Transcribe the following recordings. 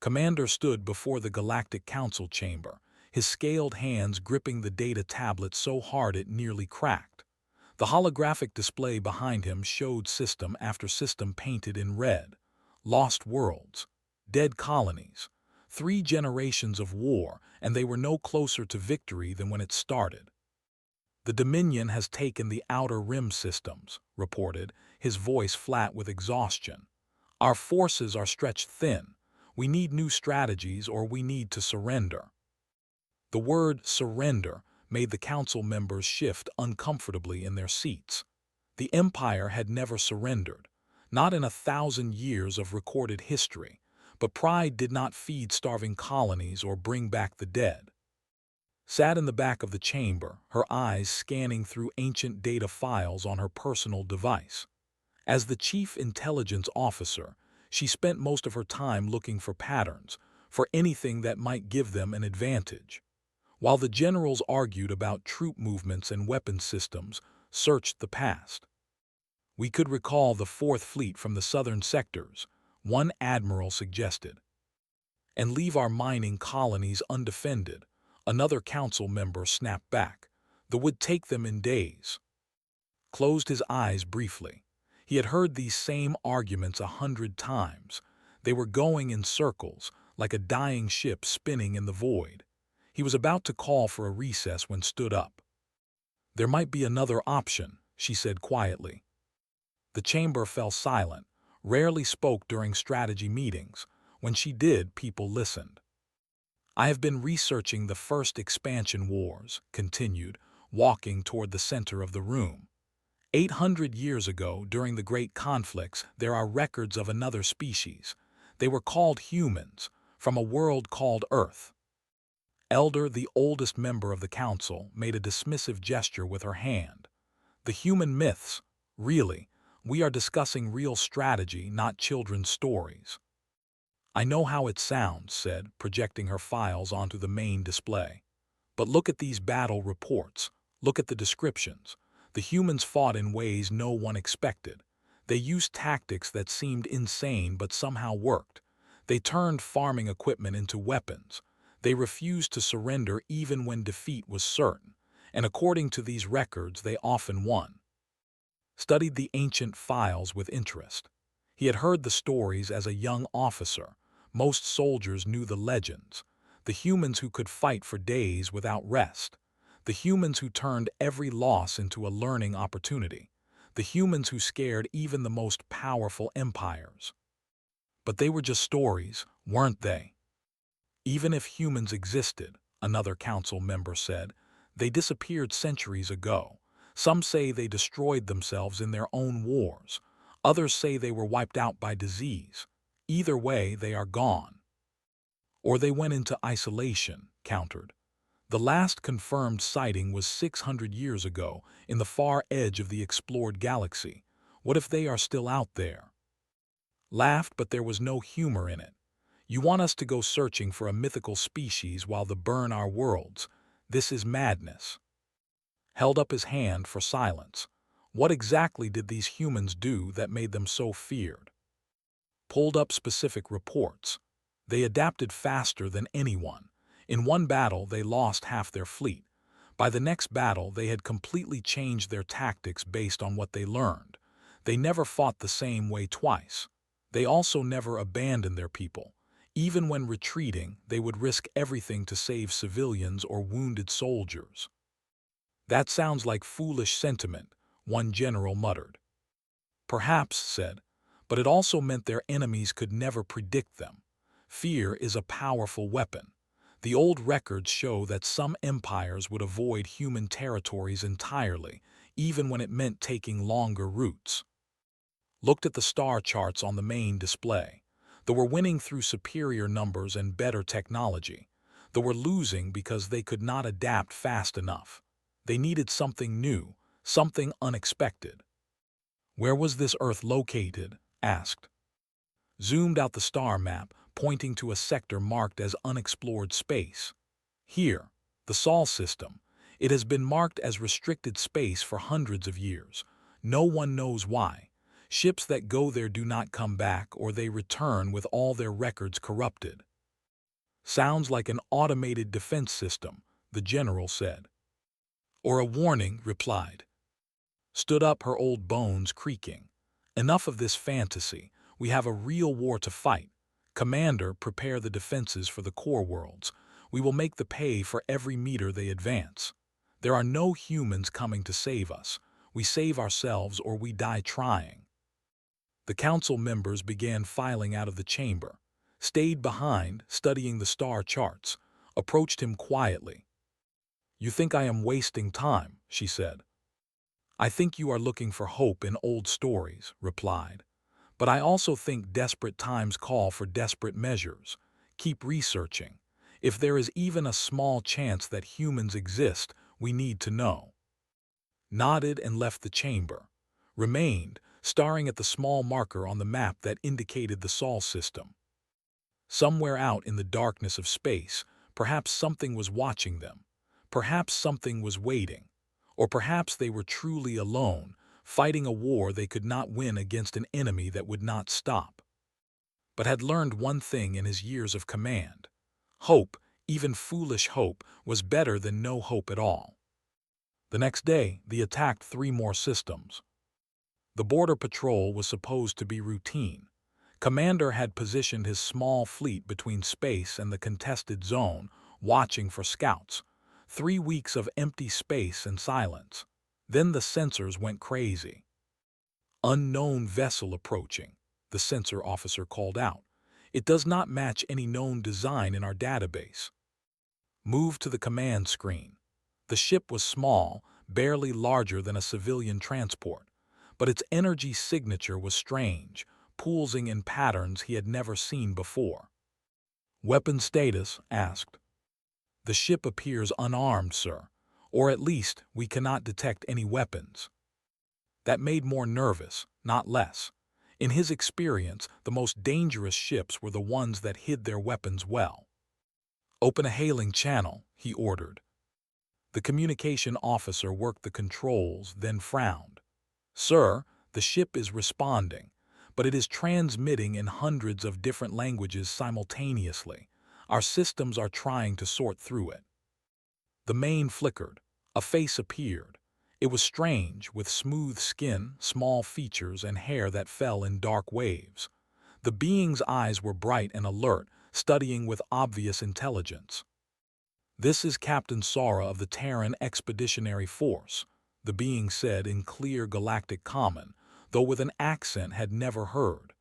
Commander stood before the Galactic Council chamber, his scaled hands gripping the data tablet so hard it nearly cracked. The holographic display behind him showed system after system painted in red. Lost worlds, dead colonies, 3 generations of war, and they were no closer to victory than when it started. "The Dominion has taken the Outer Rim systems," reported, his voice flat with exhaustion. "Our forces are stretched thin. We need new strategies or we need to surrender." The word surrender made the council members shift uncomfortably in their seats. The Empire had never surrendered, not in 1,000 years of recorded history, but pride did not feed starving colonies or bring back the dead. Sat in the back of the chamber, her eyes scanning through ancient data files on her personal device. As the chief intelligence officer, she spent most of her time looking for patterns, for anything that might give them an advantage. While the generals argued about troop movements and weapon systems, searched the past. "We could recall the Fourth Fleet from the southern sectors," one admiral suggested. "And leave our mining colonies undefended," another council member snapped back. "That would take them in days." Closed his eyes briefly. He had heard these same arguments 100 times. They were going in circles, like a dying ship spinning in the void. He was about to call for a recess when stood up. "There might be another option," she said quietly. The chamber fell silent, rarely spoke during strategy meetings. When she did, people listened. "I have been researching the first expansion wars," continued, walking toward the center of the room. 800 years ago, during the great conflicts, there are records of another species. They were called humans, from a world called Earth. Elder, the oldest member of the council, made a dismissive gesture with her hand. "The human myths, really. We are discussing real strategy, not children's stories." "I know how it sounds," said, projecting her files onto the main display. "But look at these battle reports. Look at the descriptions. The humans fought in ways no one expected. They used tactics that seemed insane but somehow worked. They turned farming equipment into weapons. They refused to surrender even when defeat was certain, and according to these records, they often won." Studied the ancient files with interest. He had heard the stories as a young officer. Most soldiers knew the legends. The humans who could fight for days without rest. The humans who turned every loss into a learning opportunity. The humans who scared even the most powerful empires. But they were just stories, weren't they? "Even if humans existed," another council member said, "they disappeared centuries ago. Some say they destroyed themselves in their own wars. Others say they were wiped out by disease. Either way, they are gone." "Or they went into isolation," countered. "The last confirmed sighting was 600 years ago, in the far edge of the explored galaxy. What if they are still out there?" Laughed, but there was no humor in it. "You want us to go searching for a mythical species while they burn our worlds. This is madness." Held up his hand for silence. What exactly did these humans do that made them so feared? Pulled up specific reports. They adapted faster than anyone. In one battle, they lost half their fleet. By the next battle, they had completely changed their tactics based on what they learned. They never fought the same way twice. They also never abandoned their people. Even when retreating, they would risk everything to save civilians or wounded soldiers. "That sounds like foolish sentiment," one general muttered. "Perhaps," said, "but it also meant their enemies could never predict them. Fear is a powerful weapon. The old records show that some empires would avoid human territories entirely, even when it meant taking longer routes." Looked at the star charts on the main display. They were winning through superior numbers and better technology. They were losing because they could not adapt fast enough. They needed something new, something unexpected. "Where was this Earth located?" asked. Zoomed out the star map, pointing to a sector marked as unexplored space. "Here, the Sol system. It has been marked as restricted space for hundreds of years. No one knows why. Ships that go there do not come back, or they return with all their records corrupted." Sounds like an automated defense system, the general said. Or a warning, replied. Stood up, her old bones creaking. Enough of this fantasy. We have a real war to fight. Commander, prepare the defenses for the core worlds. We will make the pay for every meter they advance. There are no humans coming to save us. We save ourselves or we die trying. The council members began filing out of the chamber, stayed behind, studying the star charts, approached him quietly. You think I am wasting time, she said. I think you are looking for hope in old stories, replied. But I also think desperate times call for desperate measures. Keep researching. If there is even a small chance that humans exist, we need to know. Nodded and left the chamber. Remained, staring at the small marker on the map that indicated the Sol system. Somewhere out in the darkness of space, perhaps something was watching them. Perhaps something was waiting. Or perhaps they were truly alone, fighting a war they could not win against an enemy that would not stop. But had learned one thing in his years of command. Hope, even foolish hope, was better than no hope at all. The next day, they attacked 3 more systems. The border patrol was supposed to be routine. Commander had positioned his small fleet between space and the contested zone, watching for scouts. 3 weeks of empty space and silence. Then the sensors went crazy. Unknown vessel approaching, the sensor officer called out. It does not match any known design in our database. Moved to the command screen. The ship was small, barely larger than a civilian transport, but its energy signature was strange, pulsing in patterns he had never seen before. Weapon status, asked. The ship appears unarmed, sir, or at least we cannot detect any weapons. That made more nervous, not less. In his experience, the most dangerous ships were the ones that hid their weapons well. Open a hailing channel, he ordered. The communication officer worked the controls, then frowned. Sir, the ship is responding, but it is transmitting in hundreds of different languages simultaneously. Our systems are trying to sort through it. The main flickered. A face appeared. It was strange, with smooth skin, small features, and hair that fell in dark waves. The being's eyes were bright and alert, studying with obvious intelligence. This is Captain Sora of the Terran Expeditionary Force, the being said in clear galactic common, though with an accent had never heard.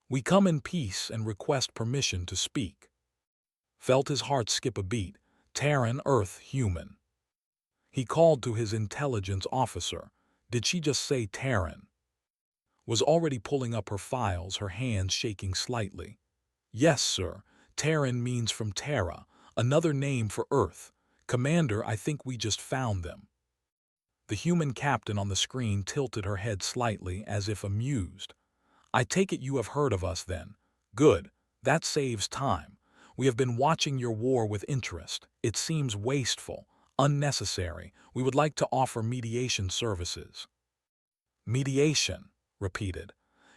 We come in peace and request permission to speak. Felt his heart skip a beat. Terran, Earth, human. He called to his intelligence officer. Did she just say Terran? Was already pulling up her files, her hands shaking slightly. Yes, sir. Terran means from Terra, another name for Earth. Commander, I think we just found them. The human captain on the screen tilted her head slightly as if amused. I take it you have heard of us then. Good. That saves time. We have been watching your war with interest. It seems wasteful, unnecessary. We would like to offer mediation services. Mediation, repeated.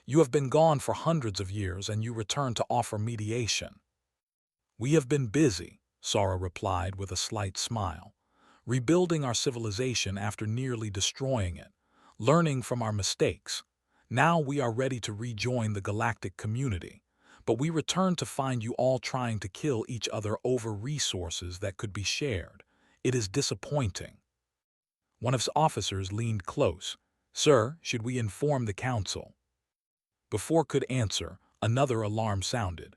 You have been gone for hundreds of years and you return to offer mediation. We have been busy, Sora replied with a slight smile. Rebuilding our civilization after nearly destroying it. Learning from our mistakes. Now we are ready to rejoin the galactic community. But we return to find you all trying to kill each other over resources that could be shared. It is disappointing. One of his officers leaned close. Sir, should we inform the council? Before could answer, another alarm sounded.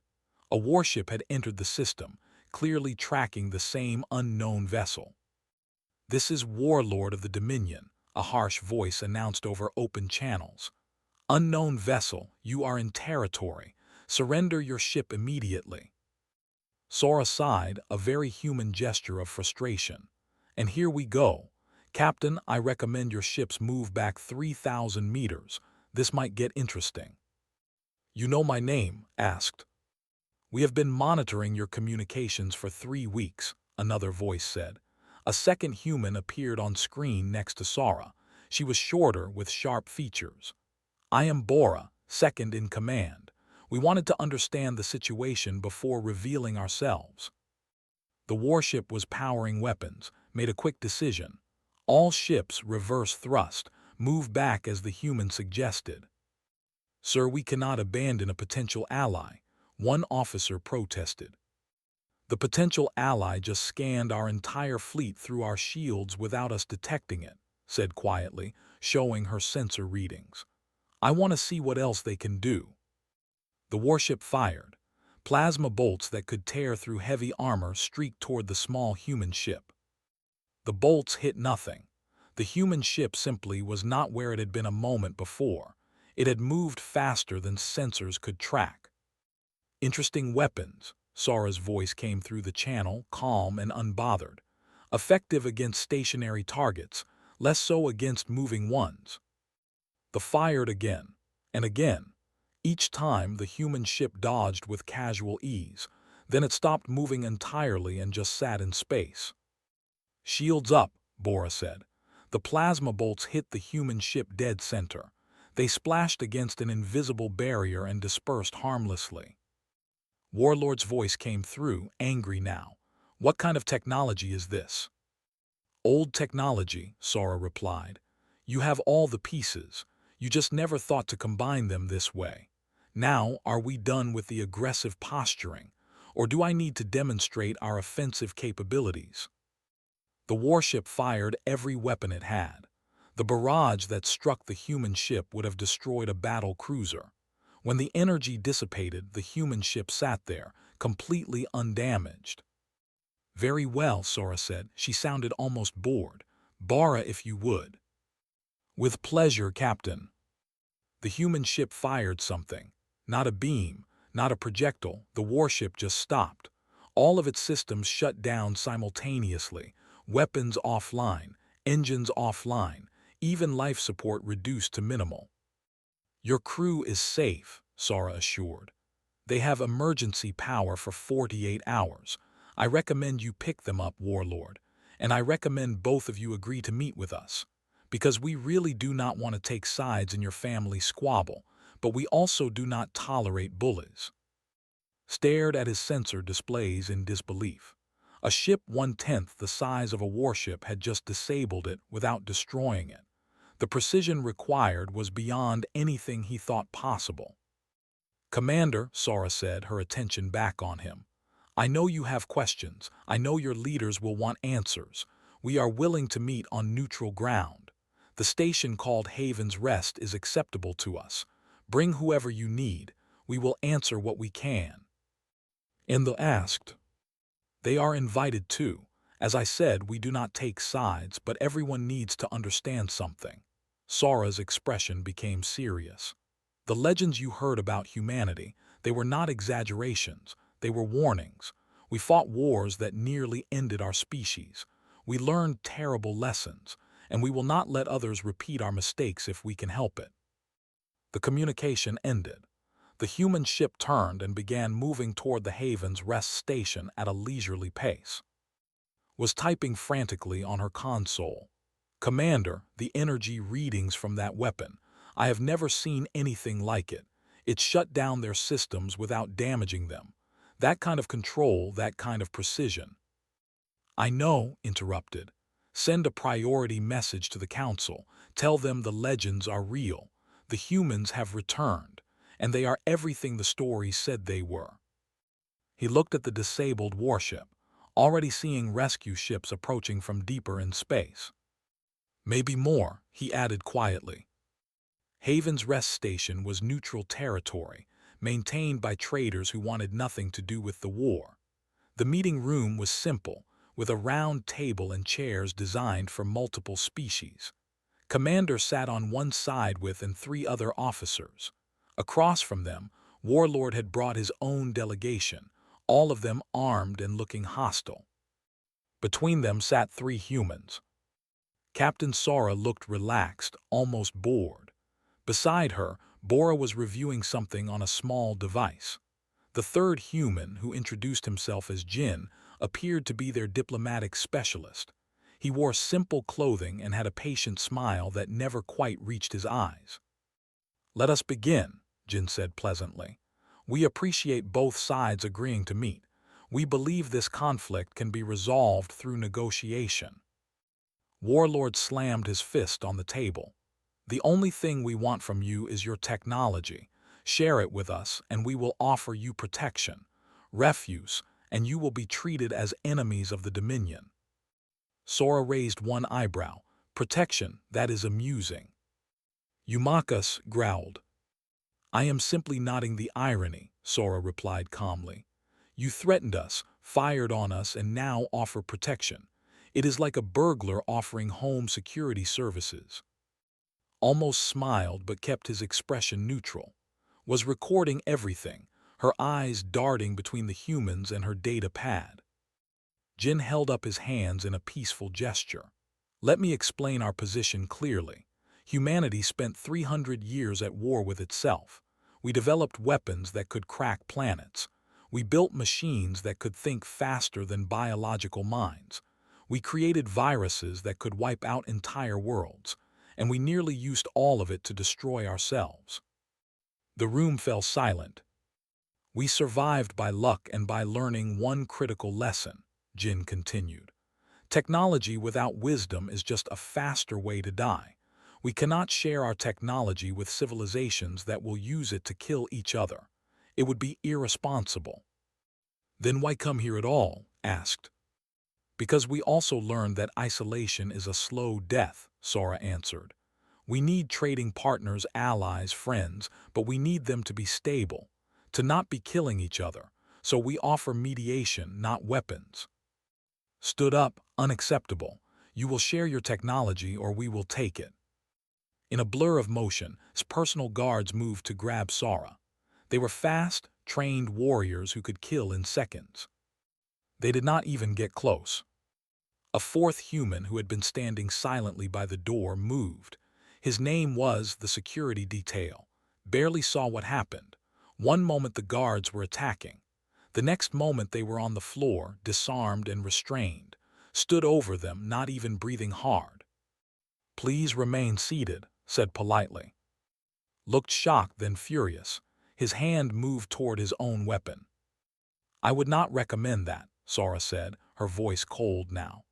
A warship had entered the system, clearly tracking the same unknown vessel. This is Warlord of the Dominion, a harsh voice announced over open channels. Unknown vessel, you are in territory. Surrender your ship immediately. Sora sighed, a very human gesture of frustration. And here we go. Captain, I recommend your ships move back 3,000 meters. This might get interesting. You know my name, asked. We have been monitoring your communications for 3 weeks, another voice said. A second human appeared on screen next to Sora. She was shorter with sharp features. I am Bora, second in command. We wanted to understand the situation before revealing ourselves. The warship was powering weapons, made a quick decision. All ships reverse thrust, move back as the human suggested. "Sir, we cannot abandon a potential ally," one officer protested. "The potential ally just scanned our entire fleet through our shields without us detecting it," said quietly, showing her sensor readings. "I want to see what else they can do." The warship fired. Plasma bolts that could tear through heavy armor streaked toward the small human ship. The bolts hit nothing. The human ship simply was not where it had been a moment before. It had moved faster than sensors could track. "Interesting weapons," Sora's voice came through the channel, calm and unbothered. "Effective against stationary targets, less so against moving ones." The fired again, and again. Each time the human ship dodged with casual ease. Then it stopped moving entirely and just sat in space. "Shields up," Bora said. The plasma bolts hit the human ship dead center. They splashed against an invisible barrier and dispersed harmlessly. Warlord's voice came through, angry now. "What kind of technology is this?" "Old technology," Sora replied. "You have all the pieces. You just never thought to combine them this way. Now, are we done with the aggressive posturing, or do I need to demonstrate our offensive capabilities?" The warship fired every weapon it had. The barrage that struck the human ship would have destroyed a battle cruiser. When the energy dissipated, the human ship sat there, completely undamaged. "Very well," Sora said. She sounded almost bored. "Bara, if you would." "With pleasure, Captain." The human ship fired something. Not a beam, not a projectile. The warship just stopped. All of its systems shut down simultaneously. Weapons offline, engines offline, even life support reduced to minimal. "Your crew is safe," Sora assured. "They have emergency power for 48 hours. I recommend you pick them up, Warlord, and I recommend both of you agree to meet with us, because we really do not want to take sides in your family squabble, but we also do not tolerate bullies." Stared at his sensor displays in disbelief. A ship 1/10 the size of a warship had just disabled it without destroying it. The precision required was beyond anything he thought possible. "Commander," Sora said, her attention back on him. "I know you have questions. I know your leaders will want answers. We are willing to meet on neutral ground. The station called Haven's Rest is acceptable to us. Bring whoever you need. We will answer what we can." And the asked. "They are invited too. As I said, we do not take sides, but everyone needs to understand something." Sora's expression became serious. "The legends you heard about humanity, they were not exaggerations, they were warnings. We fought wars that nearly ended our species. We learned terrible lessons, and we will not let others repeat our mistakes if we can help it." The communication ended. The human ship turned and began moving toward the Haven's Rest station at a leisurely pace. Was typing frantically on her console. "Commander, the energy readings from that weapon. I have never seen anything like it. It shut down their systems without damaging them. That kind of control, that kind of precision." "I know," interrupted. "Send a priority message to the Council. Tell them the legends are real. The humans have returned, and they are everything the story said they were." He looked at the disabled warship, already seeing rescue ships approaching from deeper in space. "Maybe more," he added quietly. Haven's Rest Station was neutral territory, maintained by traders who wanted nothing to do with the war. The meeting room was simple, with a round table and chairs designed for multiple species. Commander sat on one side with and 3 other officers. Across from them, Warlord had brought his own delegation, all of them armed and looking hostile. Between them sat 3 humans. Captain Sora looked relaxed, almost bored. Beside her, Bora was reviewing something on a small device. The third human, who introduced himself as Jin, appeared to be their diplomatic specialist. He wore simple clothing and had a patient smile that never quite reached his eyes. "Let us begin," Jin said pleasantly. "We appreciate both sides agreeing to meet. We believe this conflict can be resolved through negotiation. Warlord slammed his fist on the table. The only thing we want from you is your technology. Share it with us, and we will offer you protection, refuse, and you will be treated as enemies of the Dominion. Sora raised one eyebrow. Protection, that is amusing. Eumachus growled. I am simply nodding the irony, Sora replied calmly. You threatened us, fired on us, and now offer protection. It is like a burglar offering home security services. Almost smiled but kept his expression neutral. Was recording everything, her eyes darting between the humans and her data pad. Jin held up his hands in a peaceful gesture. Let me explain our position clearly. Humanity spent 300 years at war with itself. We developed weapons that could crack planets. We built machines that could think faster than biological minds. We created viruses that could wipe out entire worlds, and we nearly used all of it to destroy ourselves. The room fell silent. We survived by luck and by learning one critical lesson, Jin continued. Technology without wisdom is just a faster way to die. We cannot share our technology with civilizations that will use it to kill each other. It would be irresponsible. Then why come here at all? Asked. Because we also learned that isolation is a slow death, Sora answered. We need trading partners, allies, friends, but we need them to be stable, to not be killing each other, so we offer mediation, not weapons. Stood up, unacceptable. You will share your technology or we will take it. In a blur of motion, his personal guards moved to grab Sora. They were fast, trained warriors who could kill in seconds. They did not even get close. A fourth human who had been standing silently by the door moved. His name was the security detail. Barely saw what happened. One moment the guards were attacking. The next moment they were on the floor, disarmed and restrained. Stood over them, not even breathing hard. Please remain seated, said politely. Looked shocked, then furious. His hand moved toward his own weapon. I would not recommend that, Sora said, her voice cold now.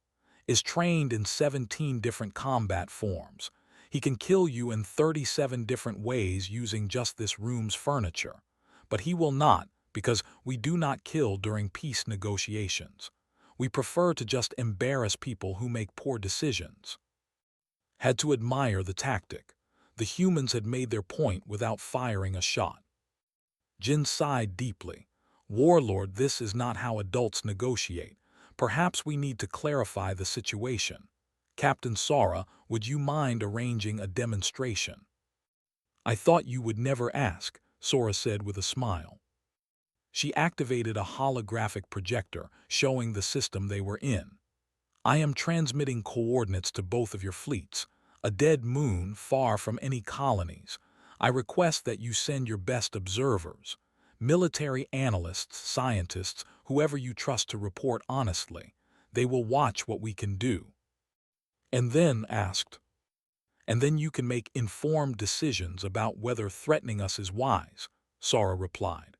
Is trained in 17 different combat forms. He can kill you in 37 different ways using just this room's furniture. But he will not, because we do not kill during peace negotiations. We prefer to just embarrass people who make poor decisions. Had to admire the tactic. The humans had made their point without firing a shot. Jin sighed deeply. Warlord, this is not how adults negotiate. Perhaps we need to clarify the situation. Captain Sora, would you mind arranging a demonstration? I thought you would never ask, Sora said with a smile. She activated a holographic projector, showing the system they were in. I am transmitting coordinates to both of your fleets, a dead moon far from any colonies. I request that you send your best observers, military analysts, scientists, whoever you trust to report honestly. They will watch what we can do. And then asked, and then you can make informed decisions about whether threatening us is wise, Sora replied.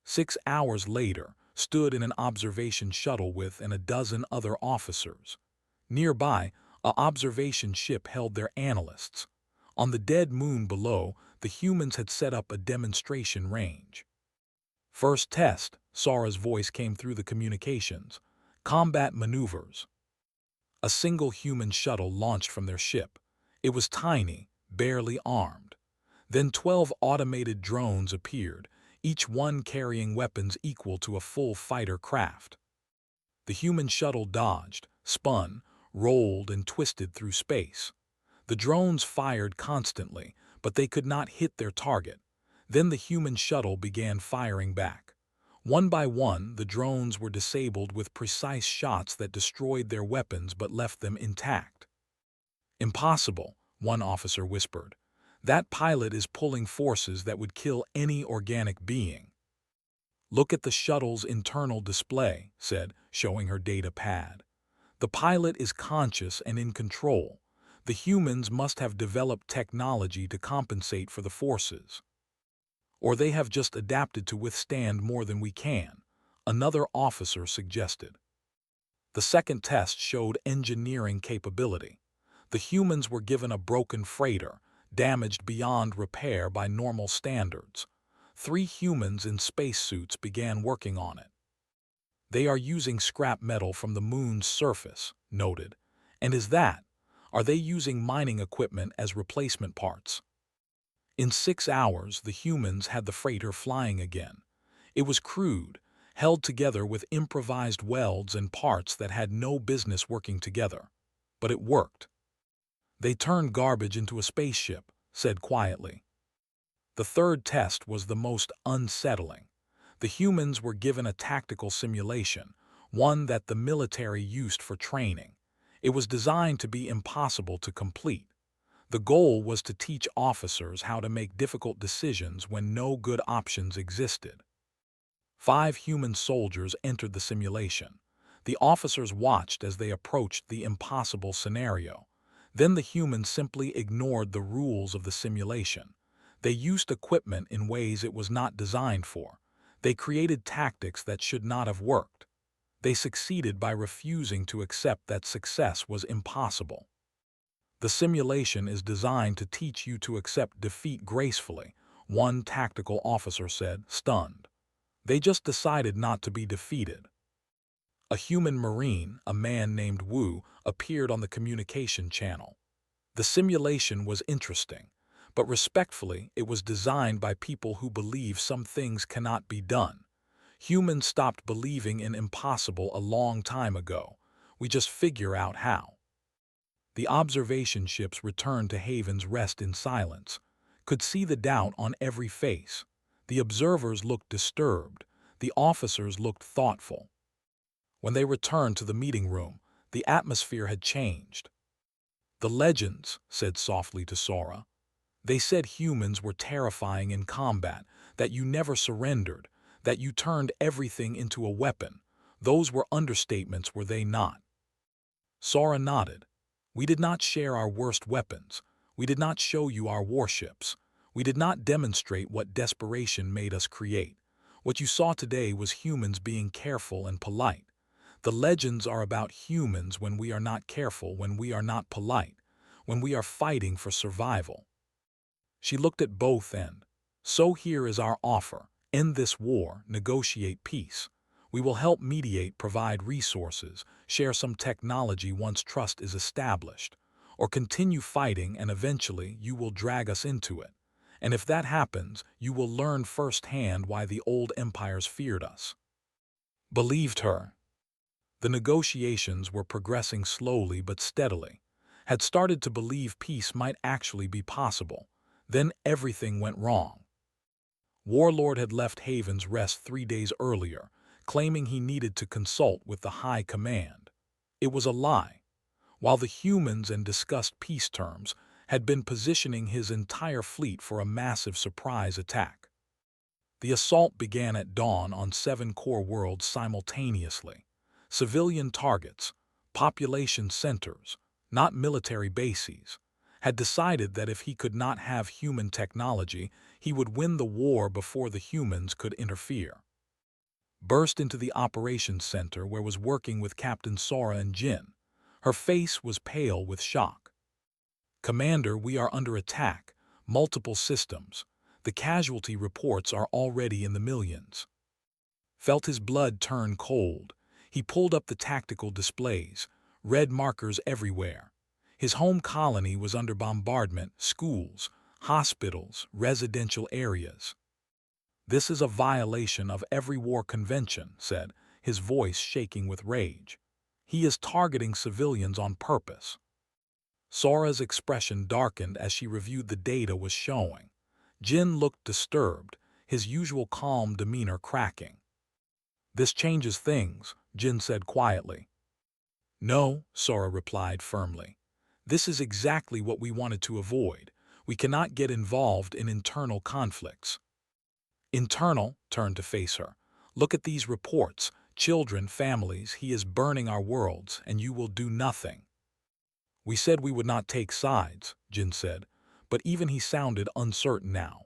6 hours later, stood in an observation shuttle with a dozen other officers. Nearby, an observation ship held their analysts. On the dead moon below, the humans had set up a demonstration range. First test, Sora's voice came through the communications. Combat maneuvers. A single human shuttle launched from their ship. It was tiny, barely armed. Then 12 automated drones appeared, each one carrying weapons equal to a full fighter craft. The human shuttle dodged, spun, rolled, and twisted through space. The drones fired constantly, but they could not hit their target. Then the human shuttle began firing back. One by one, the drones were disabled with precise shots that destroyed their weapons but left them intact. Impossible, one officer whispered. That pilot is pulling forces that would kill any organic being. Look at the shuttle's internal display, said, showing her data pad. The pilot is conscious and in control. The humans must have developed technology to compensate for the forces. Or they have just adapted to withstand more than we can. another officer suggested. The second test showed engineering capability. The humans were given a broken freighter, damaged beyond repair by normal standards. 3 humans in spacesuits began working on it. They are using scrap metal from the moon's surface, noted. And are they using mining equipment as replacement parts? In 6 hours, the humans had the freighter flying again. It was crude, held together with improvised welds and parts that had no business working together. But it worked. They turned garbage into a spaceship, said quietly. The third test was the most unsettling. The humans were given a tactical simulation, one that the military used for training. It was designed to be impossible to complete. The goal was to teach officers how to make difficult decisions when no good options existed. 5 human soldiers entered the simulation. The officers watched as they approached the impossible scenario. Then the humans simply ignored the rules of the simulation. They used equipment in ways it was not designed for. They created tactics that should not have worked. They succeeded by refusing to accept that success was impossible. The simulation is designed to teach you to accept defeat gracefully, one tactical officer said, stunned. They just decided not to be defeated. A human marine, a man named Wu, appeared on the communication channel. The simulation was interesting, but respectfully, it was designed by people who believe some things cannot be done. Humans stopped believing in impossible a long time ago. We just figure out how. The observation ships returned to Haven's Rest in silence, could see the doubt on every face. The observers looked disturbed. The officers looked thoughtful. When they returned to the meeting room, the atmosphere had changed. The legends said softly to Sora. They said humans were terrifying in combat, that you never surrendered, that you turned everything into a weapon. Those were understatements, were they not? Sora nodded. We did not share our worst weapons. We did not show you our warships. We did not demonstrate what desperation made us create. What you saw today was humans being careful and polite. The legends are about humans when we are not careful, when we are not polite, when we are fighting for survival. She looked at both and, so here is our offer. End this war, negotiate peace. We will help mediate, provide resources, share some technology once trust is established, or continue fighting and eventually you will drag us into it. And if that happens, you will learn firsthand why the old empires feared us. Believed her. The negotiations were progressing slowly but steadily. Had started to believe peace might actually be possible. Then everything went wrong. Warlord had left Haven's Rest 3 days earlier, claiming he needed to consult with the High Command. It was a lie. While the humans and discussed peace terms had been positioning his entire fleet for a massive surprise attack. The assault began at dawn on 7 core worlds simultaneously. Civilian targets, population centers, not military bases, had decided that if he could not have human technology, he would win the war before the humans could interfere. Burst into the operations center where was working with Captain Sora and Jin. Her face was pale with shock. Commander, we are under attack. Multiple systems. The casualty reports are already in the millions. Felt his blood turn cold. He pulled up the tactical displays, red markers everywhere. His home colony was under bombardment, schools, hospitals, residential areas. This is a violation of every war convention, said, his voice shaking with rage. He is targeting civilians on purpose. Sora's expression darkened as she reviewed the data was showing. Jin looked disturbed, his usual calm demeanor cracking. This changes things, Jin said quietly. No, Sora replied firmly. This is exactly what we wanted to avoid. We cannot get involved in internal conflicts. Internal turned to face her. Look at these reports. Children, families, he is burning our worlds, and you will do nothing. We said we would not take sides, Jin said, but even he sounded uncertain now.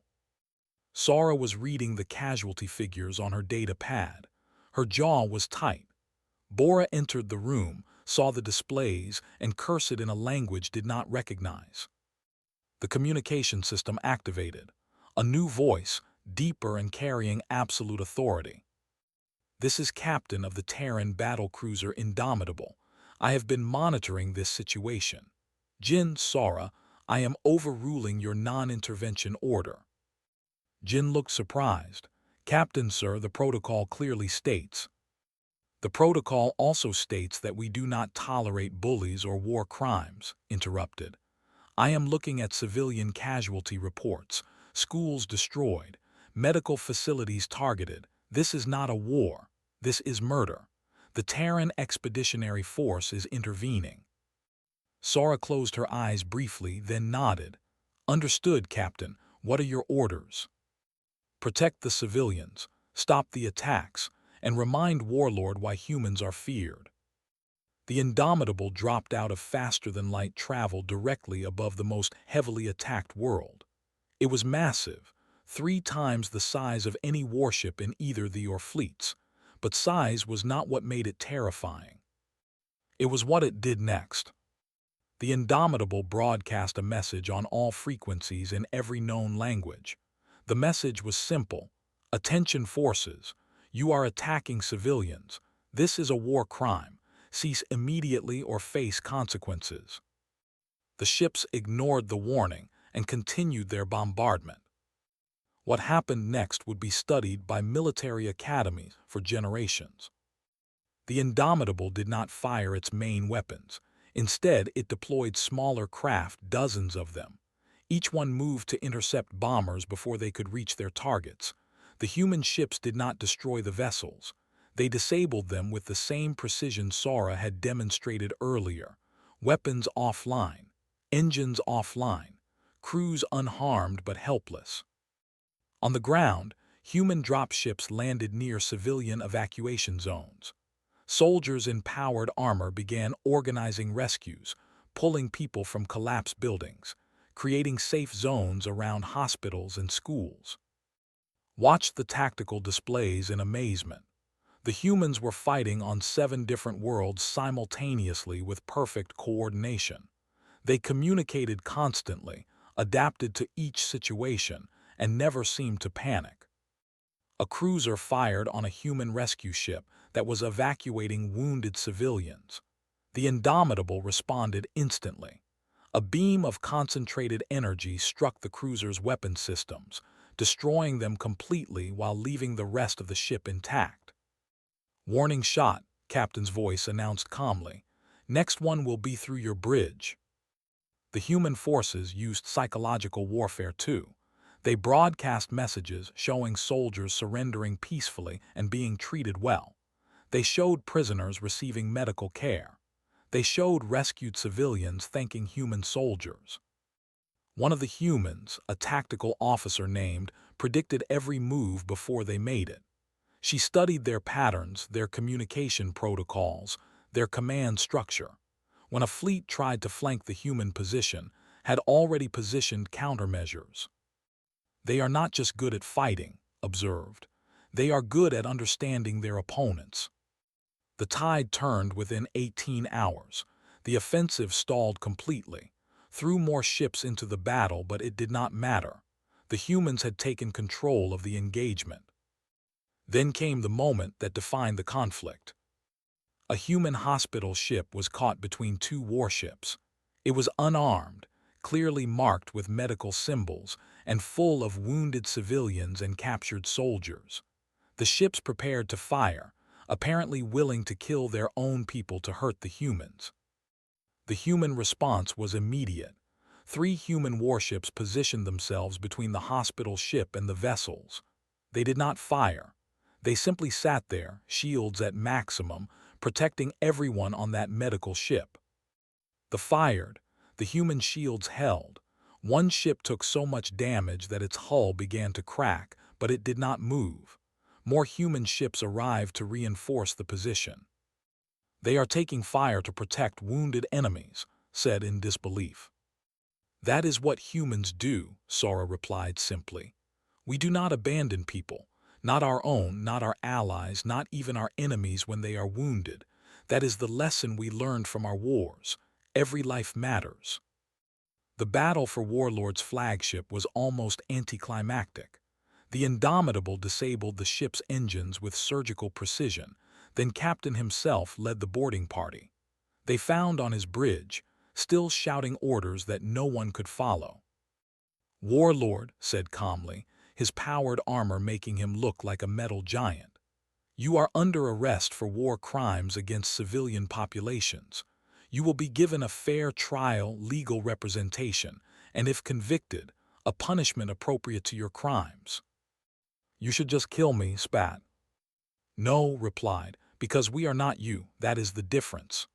Sora was reading the casualty figures on her data pad. Her jaw was tight. Bora entered the room, saw the displays, and cursed in a language did not recognize. The communication system activated. A new voice, deeper and carrying absolute authority. "This is Captain of the Terran battlecruiser Indomitable. I have been monitoring this situation. Jin, Sora, I am overruling your non-intervention order." Jin looked surprised. "Captain, sir, the protocol clearly states." "The protocol also states that we do not tolerate bullies or war crimes," interrupted. "I am looking at civilian casualty reports, schools destroyed, medical facilities targeted. This is not a war. This is murder. The Terran Expeditionary Force is intervening." Sora closed her eyes briefly, then nodded. "Understood, Captain. What are your orders?" "Protect the civilians, stop the attacks, and remind Warlord why humans are feared." The Indomitable dropped out of faster-than-light travel directly above the most heavily attacked world. It was massive, 3 times the size of any warship in either the or fleets, but size was not what made it terrifying. It was what it did next. The Indomitable broadcast a message on all frequencies in every known language. The message was simple: "Attention forces, you are attacking civilians. This is a war crime. Cease immediately or face consequences." The ships ignored the warning and continued their bombardment. What happened next would be studied by military academies for generations. The Indomitable did not fire its main weapons. Instead, it deployed smaller craft, dozens of them. Each one moved to intercept bombers before they could reach their targets. The human ships did not destroy the vessels. They disabled them with the same precision Sora had demonstrated earlier. Weapons offline, engines offline, crews unharmed but helpless. On the ground, human dropships landed near civilian evacuation zones. Soldiers in powered armor began organizing rescues, pulling people from collapsed buildings, creating safe zones around hospitals and schools. Watch the tactical displays in amazement. The humans were fighting on 7 different worlds simultaneously with perfect coordination. They communicated constantly, adapted to each situation, and never seemed to panic. A cruiser fired on a human rescue ship that was evacuating wounded civilians. The Indomitable responded instantly. A beam of concentrated energy struck the cruiser's weapon systems, destroying them completely while leaving the rest of the ship intact. "Warning shot," Captain's voice announced calmly. "Next one will be through your bridge." The human forces used psychological warfare too. They broadcast messages showing soldiers surrendering peacefully and being treated well. They showed prisoners receiving medical care. They showed rescued civilians thanking human soldiers. One of the humans, a tactical officer named, predicted every move before they made it. She studied their patterns, their communication protocols, their command structure. When a fleet tried to flank the human position, had already positioned countermeasures. "They are not just good at fighting," observed. "They are good at understanding their opponents." The tide turned within 18 hours. The offensive stalled completely. Threw more ships into the battle, but it did not matter. The humans had taken control of the engagement. Then came the moment that defined the conflict. A human hospital ship was caught between 2 warships. It was unarmed, clearly marked with medical symbols, and full of wounded civilians and captured soldiers. The ships prepared to fire, apparently willing to kill their own people to hurt the humans. The human response was immediate. 3 human warships positioned themselves between the hospital ship and the vessels. They did not fire. They simply sat there, shields at maximum, protecting everyone on that medical ship. The human shields held. One ship took so much damage that its hull began to crack, but it did not move. More human ships arrived to reinforce the position. "They are taking fire to protect wounded enemies," said in disbelief. "That is what humans do," Sora replied simply. "We do not abandon people, Not our own, not our allies, not even our enemies when they are wounded. That is the lesson we learned from our wars. Every life matters. The battle for Warlord's flagship was almost anticlimactic. The Indomitable disabled the ship's engines with surgical precision, then Captain himself led the boarding party. They found on his bridge, still shouting orders that no one could follow. "Warlord," said calmly, his powered armor making him look like a metal giant. "You are under arrest for war crimes against civilian populations. You will be given a fair trial, legal representation, and if convicted, a punishment appropriate to your crimes." "You should just kill me," spat. "No," replied, "because we are not you, that is the difference."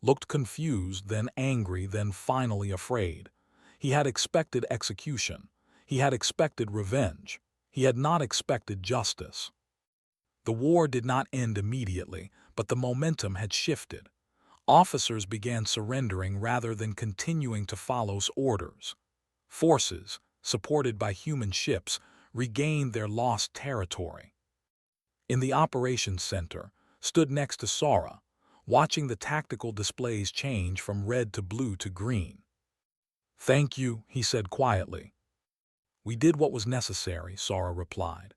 Looked confused, then angry, then finally afraid. He had expected execution. He had expected revenge. He had not expected justice. The war did not end immediately, but the momentum had shifted. Officers began surrendering rather than continuing to follow orders. Forces, supported by human ships, regained their lost territory. In the operations center, stood next to Sora, watching the tactical displays change from red to blue to green. "Thank you," he said quietly. "We did what was necessary," Sora replied.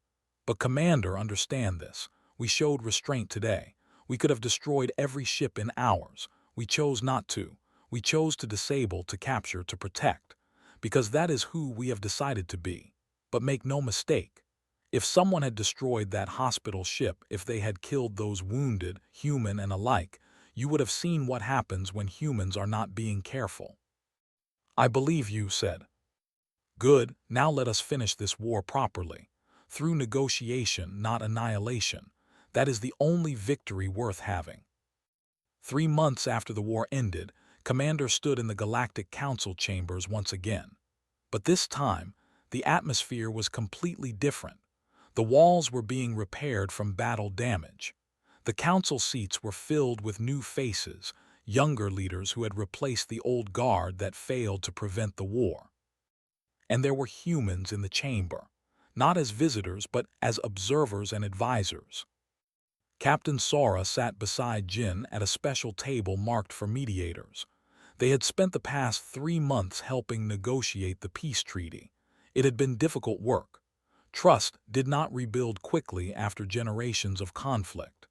"But Commander, understand this. We showed restraint today. We could have destroyed every ship in hours. We chose not to. We chose to disable, to capture, to protect. Because that is who we have decided to be. But make no mistake. If someone had destroyed that hospital ship, if they had killed those wounded, human and alike, you would have seen what happens when humans are not being careful." "I believe you," said. "Good, now let us finish this war properly. Through negotiation, not annihilation. That is the only victory worth having." 3 months after the war ended, Commander stood in the Galactic Council chambers once again. But this time, the atmosphere was completely different. The walls were being repaired from battle damage. The council seats were filled with new faces, younger leaders who had replaced the old guard that failed to prevent the war. And there were humans in the chamber, not as visitors but as observers and advisors. Captain Sora sat beside Jin at a special table marked for mediators. They had spent the past 3 months helping negotiate the peace treaty. It had been difficult work. Trust did not rebuild quickly after generations of conflict.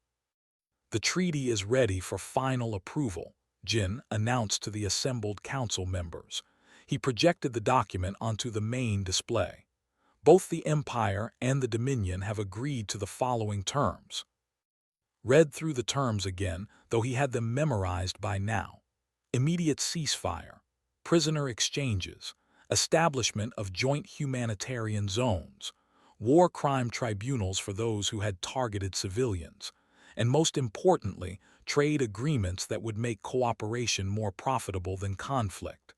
"The treaty is ready for final approval," Jin announced to the assembled council members. He projected the document onto the main display. "Both the Empire and the Dominion have agreed to the following terms." Read through the terms again, though he had them memorized by now. Immediate ceasefire, prisoner exchanges, establishment of joint humanitarian zones, war crime tribunals for those who had targeted civilians, and most importantly, trade agreements that would make cooperation more profitable than conflict.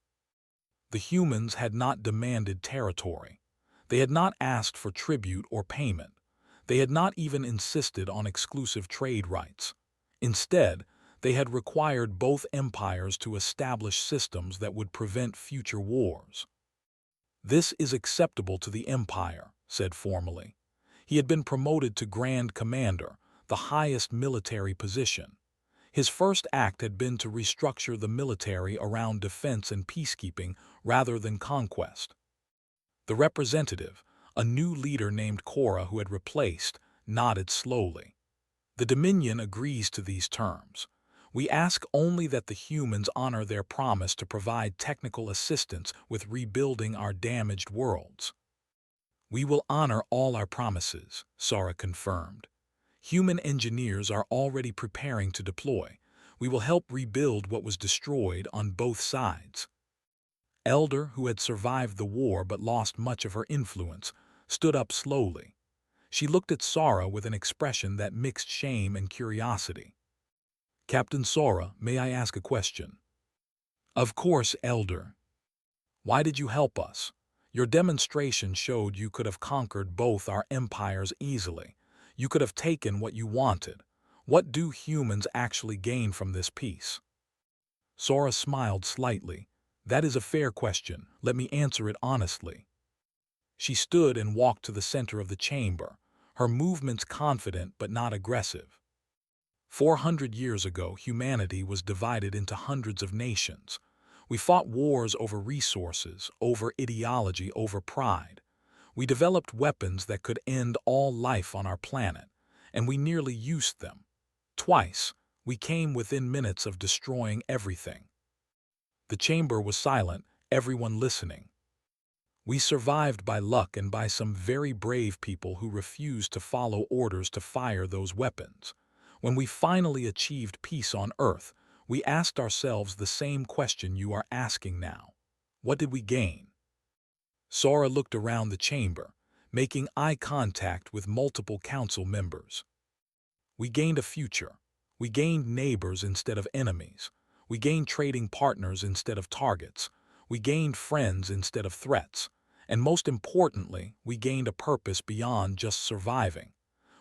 The humans had not demanded territory. They had not asked for tribute or payment. They had not even insisted on exclusive trade rights. Instead, they had required both empires to establish systems that would prevent future wars. "This is acceptable to the Empire," said formally. He had been promoted to Grand Commander, the highest military position. His first act had been to restructure the military around defense and peacekeeping rather than conquest. The representative, a new leader named Korra who had replaced, nodded slowly. "The Dominion agrees to these terms. We ask only that the humans honor their promise to provide technical assistance with rebuilding our damaged worlds." "We will honor all our promises," Sora confirmed. "Human engineers are already preparing to deploy. We will help rebuild what was destroyed on both sides." Elder, who had survived the war but lost much of her influence, stood up slowly. She looked at Sora with an expression that mixed shame and curiosity. "Captain Sora, may I ask a question?" "Of course, Elder." "Why did you help us? Your demonstration showed you could have conquered both our empires easily. You could have taken what you wanted. What do humans actually gain from this peace?" Sora smiled slightly. "That is a fair question. Let me answer it honestly." She stood and walked to the center of the chamber. her movements confident but not aggressive. 400 years ago, humanity was divided into hundreds of nations. We fought wars over resources, over ideology, over pride. We developed weapons that could end all life on our planet, and we nearly used them. Twice, we came within minutes of destroying everything. The chamber was silent, everyone listening. We survived by luck and by some very brave people who refused to follow orders to fire those weapons. When we finally achieved peace on Earth, we asked ourselves the same question you are asking now. What did we gain? Sora looked around the chamber, making eye contact with multiple council members. We gained a future. We gained neighbors instead of enemies. We gained trading partners instead of targets. We gained friends instead of threats. And most importantly, we gained a purpose beyond just surviving.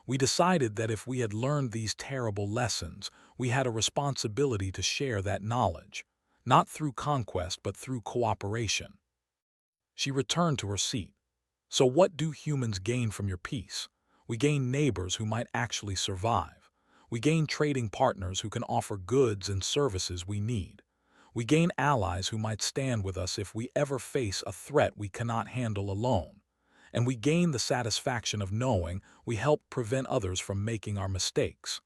We decided that if we had learned these terrible lessons, we had a responsibility to share that knowledge, not through conquest but through cooperation. She returned to her seat. So what do humans gain from your peace? We gain neighbors who might actually survive. We gain trading partners who can offer goods and services we need. We gain allies who might stand with us if we ever face a threat we cannot handle alone. And we gain the satisfaction of knowing we help prevent others from making our mistakes.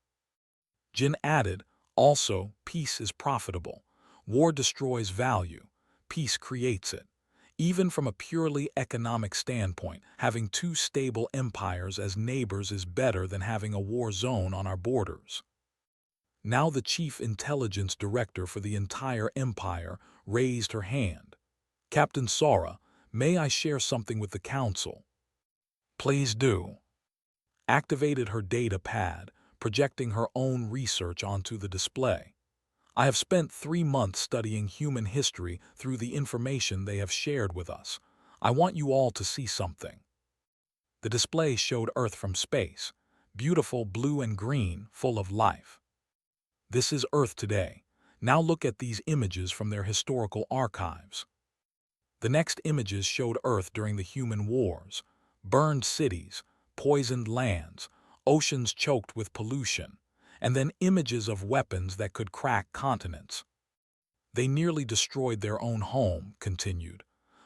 Jin added, also, peace is profitable. War destroys value. Peace creates it. Even from a purely economic standpoint, having two stable empires as neighbors is better than having a war zone on our borders. Now the chief intelligence director for the entire empire raised her hand. Captain Sora, may I share something with the council? Please do. Activated her data pad, projecting her own research onto the display. I have spent 3 months studying human history through the information they have shared with us. I want you all to see something. The display showed Earth from space, beautiful blue and green, full of life. This is Earth today. Now look at these images from their historical archives. The next images showed Earth during the human wars, burned cities, poisoned lands, oceans choked with pollution, and then images of weapons that could crack continents. They nearly destroyed their own home, continued.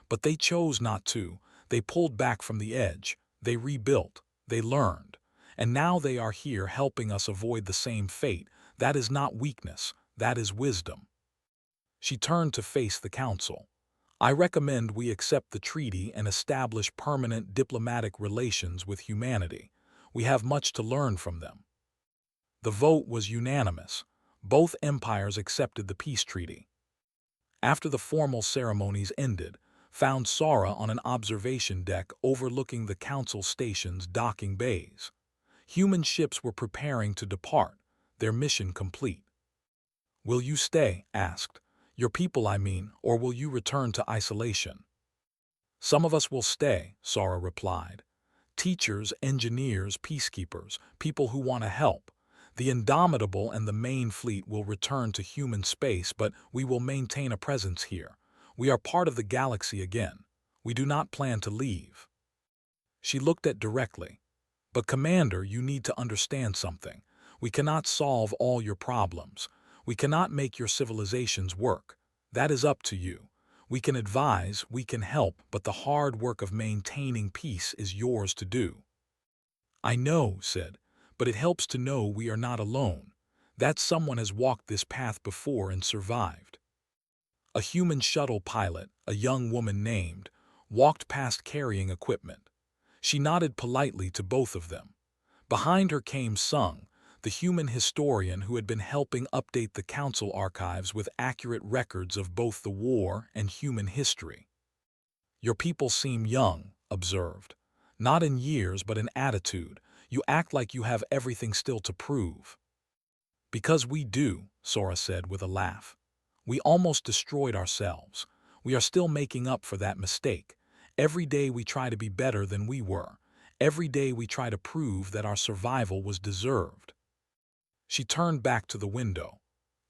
But they chose not to. They pulled back from the edge. They rebuilt. They learned. And now they are here helping us avoid the same fate. That is not weakness. That is wisdom. She turned to face the council. I recommend we accept the treaty and establish permanent diplomatic relations with humanity. We have much to learn from them. The vote was unanimous. Both empires accepted the peace treaty. After the formal ceremonies ended, found Sora on an observation deck overlooking the council station's docking bays. Human ships were preparing to depart, their mission complete. Will you stay? Asked. Your people, I mean, or will you return to isolation? Some of us will stay, Sora replied. Teachers, engineers, peacekeepers, people who want to help. The Indomitable and the main fleet will return to human space, but we will maintain a presence here. We are part of the galaxy again. We do not plan to leave. She looked at directly. But Commander, you need to understand something. We cannot solve all your problems. We cannot make your civilizations work. That is up to you. We can advise, we can help, but the hard work of maintaining peace is yours to do. I know, said, but it helps to know we are not alone. That someone has walked this path before and survived. A human shuttle pilot, a young woman named, walked past carrying equipment. She nodded politely to both of them. Behind her came Sung, the human historian who had been helping update the council archives with accurate records of both the war and human history. Your people seem young, observed. Not in years, but in attitude. You act like you have everything still to prove. Because we do, Sora said with a laugh. We almost destroyed ourselves. We are still making up for that mistake. Every day we try to be better than we were. Every day we try to prove that our survival was deserved. She turned back to the window.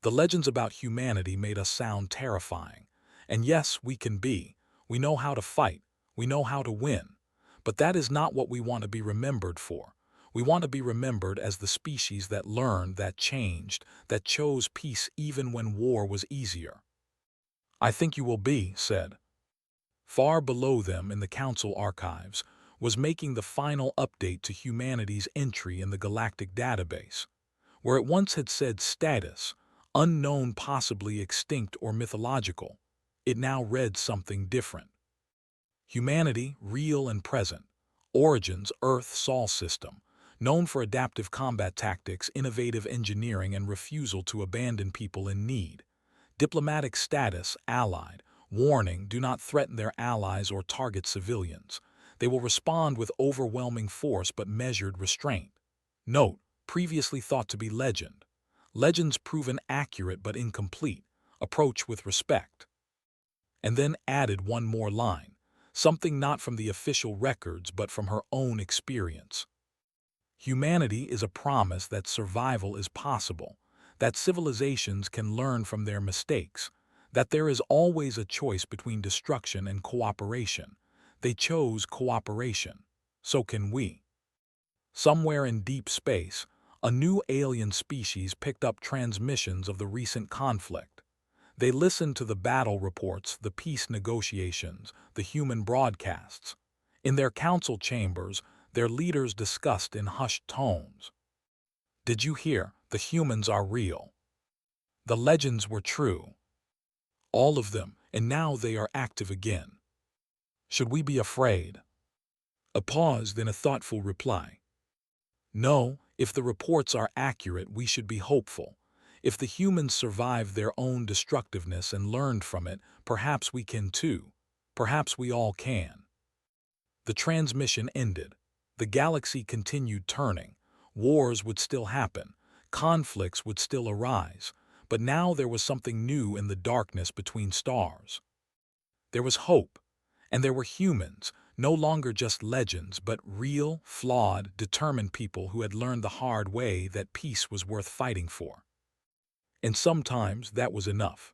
The legends about humanity made us sound terrifying. And yes, we can be. We know how to fight. We know how to win. But that is not what we want to be remembered for. We want to be remembered as the species that learned, that changed, that chose peace even when war was easier. I think you will be, said. Far below them in the Council archives was making the final update to humanity's entry in the galactic database. Where it once had said status, unknown, possibly extinct or mythological, it now read something different. Humanity, real and present. Origins, Earth Sol system, known for adaptive combat tactics, innovative engineering, and refusal to abandon people in need. Diplomatic status, allied. Warning, do not threaten their allies or target civilians. They will respond with overwhelming force but measured restraint. Note, previously thought to be legend. Legends proven accurate but incomplete. Approach with respect. And then added one more line, something not from the official records but from her own experience. Humanity is a promise that survival is possible, that civilizations can learn from their mistakes, that there is always a choice between destruction and cooperation. They chose cooperation. So can we. Somewhere in deep space, a new alien species picked up transmissions of the recent conflict. They listened to the battle reports, the peace negotiations, the human broadcasts. In their council chambers, their leaders discussed in hushed tones. Did you hear? The humans are real. The legends were true. All of them, and now they are active again. Should we be afraid? A pause, then a thoughtful reply. No, if the reports are accurate, we should be hopeful. If the humans survived their own destructiveness and learned from it, perhaps we can too. Perhaps we all can. The transmission ended. The galaxy continued turning. Wars would still happen. Conflicts would still arise. But now there was something new in the darkness between stars. There was hope. And there were humans, no longer just legends, but real, flawed, determined people who had learned the hard way that peace was worth fighting for. And sometimes that was enough.